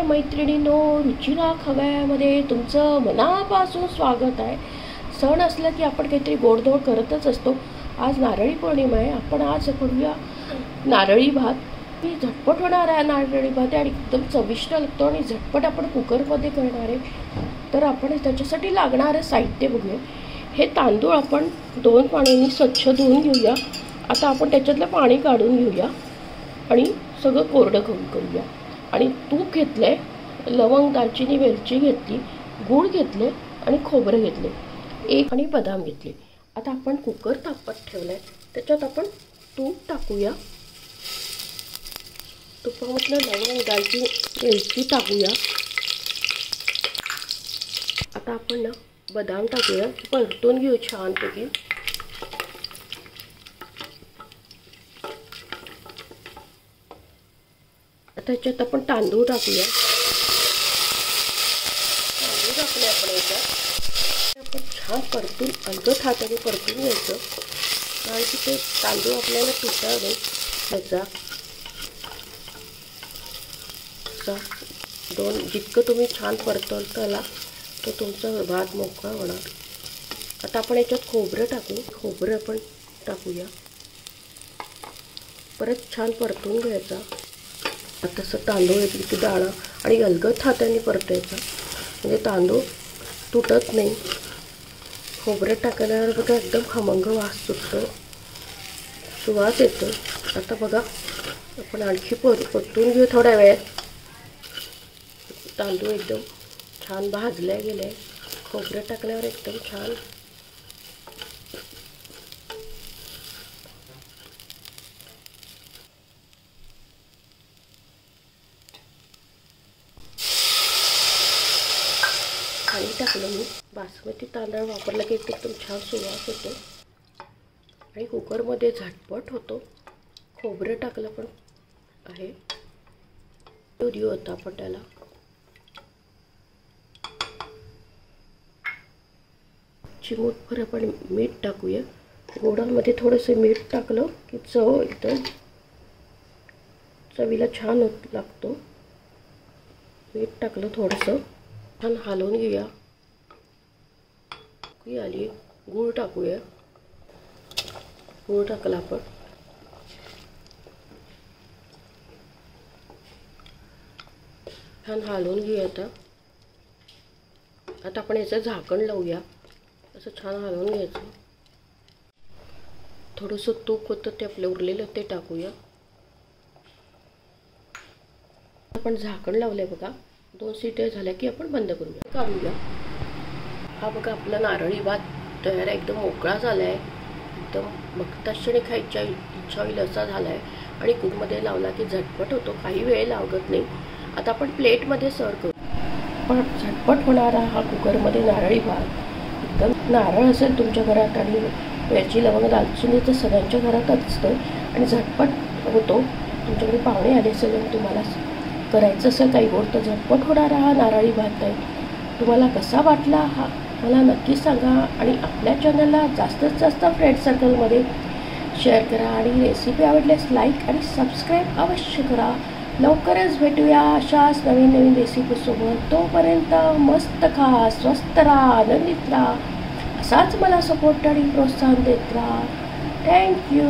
मैत्रिणींनो, रुचिरा खव्यामध्ये तुमचं मनापासून स्वागत आहे। सण असला की आपण काहीतरी गोडधोड करतच असतो। आज नारळी पौर्णिमा आहे। आपण आज करूया नारळी भात। ही झटपट होणार आहे नारळी भात आणि एकदम चविष्ट लागतो आणि झटपट आपण कुकरमध्ये करणार आहे। तर आपण त्याच्यासाठी लागणारे साहित्य बघूया। हे तांदूळ आपण 2 पाण्याने स्वच्छ धुवून घेऊया। आता आपण त्याच्यातलं पाणी काढून घेऊया आणि सगळं कोरडं करूया। आणि तूप घेतले, लवंग, दालचिनी, वेलची घेतली, गूळ घेतले आणि खोबरं घेतले, एक आणि बदाम घेतले। आता आपण कुकर तापत ठेवलाय, त्याच्यात आपण तूप टाकूया। तुपामधलं लवंग, दालचिनी, वेलची टाकूया। आता आपण ना बदाम टाकूया, परतून घेऊ छानपैकी। त्याच्यात आपण तांदूळ टाकूया। तांदूळ टाकले आपण याच्यात, आपण छान परतून अलगद हाताने परतून घ्यायचं, कारण की ते तांदूळ आपल्याला तुटायला त्याचा जितकं तुम्ही छान परतवल त्याला तो तुमचा भात मोकळा होणार। आता आपण याच्यात खोबरं टाकू, खोबरं आपण टाकूया, परत छान परतून घ्यायचा। आता असं तांदूळ येतील की डाळ आणि अलगद हाताने परतायचा, म्हणजे तांदूळ तुटत नाही। खोबरं टाकल्यावर बघा एकदम खमंग वास सुटतो, सुवास येतो। आता बघा आपण आणखी परतून घेऊ थोड्या वेळ। तांदूळ एकदम छान भाजले गेले, खोबरं टाकल्यावर एकदम छान पाणी टाकलं। मी बासमती तांदूळ वापरला की एकदम छान सुवास येतो आणि कुकरमध्ये झटपट होतो। खोबरं टाकलं पण आहे, दूध होता आपण त्याला। चिमूटभर आपण मीठ टाकूया। गोडामध्ये थोडंसं मीठ टाकलं की चव एकदम चवीला छान लागतो। मीठ टाकलं थोडंसं, छान हलवून घेऊया। आली गूळ टाकूया, गूळ टाकला आपण, छान हलवून घेऊया। आता आपण याचं झाकण लावूया, असं छान हलवून घ्यायचं। थोडंसं तूप होतं ते आपलं उरलेलं ते टाकूया। आपण झाकण लावलंय बघा, 2 शिट्या झाल्या की आपण बंद करूया, काढूया। हा बघा आपला नारळी भात तयार आहे, एकदम मोकळा झालाय, एकदम बघताच क्षणी खायच्या इच्छा होईल असा झालाय आणि कुकरमध्ये लावला की झटपट होतो, काही वेळ लागत नाही। आता आपण प्लेटमध्ये सर्व करू। पण झटपट होणारा हा कुकरमध्ये नारळी भात, एकदम नारळ असेल तुमच्या घरात आणि वेलची, लवंग, दालचिनी तर सगळ्यांच्या घरातच असतं आणि झटपट होतो। तुमच्याकडे पाहुणे आले असेल आणि तुम्हाला करायचं असेल काही गोड तर झटपट होणारा हा नारळी भात आहे। तुम्हाला कसा वाटला हा मला नक्की सांगा आणि आपल्या चॅनलला जास्तीत जास्त फ्रेंड सर्कलमध्ये शेअर करा आणि रेसिपी आवडल्यास लाईक आणि सबस्क्राईब अवश्य करा। लवकरच भेटूया अशाच नवीन नवीन रेसिपीसोबत। तोपर्यंत मस्त खा, स्वस्त राहा, आनंदित राहा, असाच मला सपोर्ट आणि प्रोत्साहन देत राहा। थँक्यू।